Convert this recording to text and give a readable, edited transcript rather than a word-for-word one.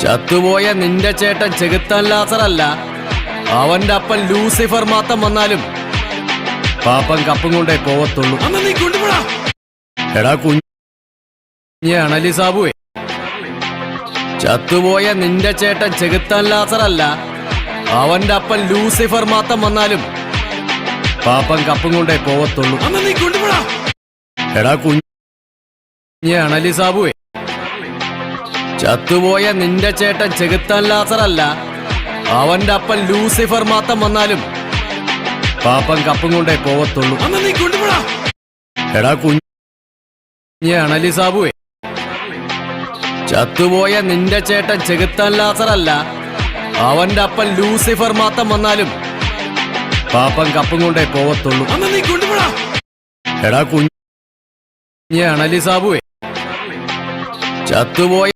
ചത്തുപോയ നിന്റെ ചേട്ടൻ ചെകുത്താൻ ലാസറല്ല, അവന്റെ അപ്പൻ ലൂസിഫർ മാത്രം വന്നാലും പാപ്പൻ കപ്പും കൊണ്ടേ പോവത്തുള്ളൂ. എടാ കുഞ്ഞ് അണലി സാബുവേ, ചത്തുപോയ നിന്റെ ചേട്ടൻ ചെകുത്താൻ ലാസറല്ല, അവന്റെ അപ്പൻ ലൂസിഫർ മാത്രം വന്നാലും പാപ്പൻ കപ്പും കൊണ്ടേ പോവത്തുള്ളൂ. എടാ കുഞ്ഞ് അണലി സാബുവേ, ചത്തുപോയ നിന്റെ ചേട്ടൻ ചെകുത്താൻ ലാസറല്ല, അവന്റെ അപ്പൻ ലൂസിഫർ മാത്രം വന്നാലും പാപ്പൻ കപ്പും കൊണ്ടേ പോവത്തുള്ളൂ. എടാ കുഞ്ഞ് അണലി സാബുവേ, ചത്തുപോയ നിന്റെ ചേട്ടൻ ചെകുത്താൻ ലാസറല്ല, അവന്റെ അപ്പൻ ലൂസിഫർ മാത്രം വന്നാലും പാപ്പൻ കപ്പും കൊണ്ടേ പോവത്തുള്ളൂ. എടാ കുഞ്ഞ് അണലി സാബുവേ, ചത്തുപോയ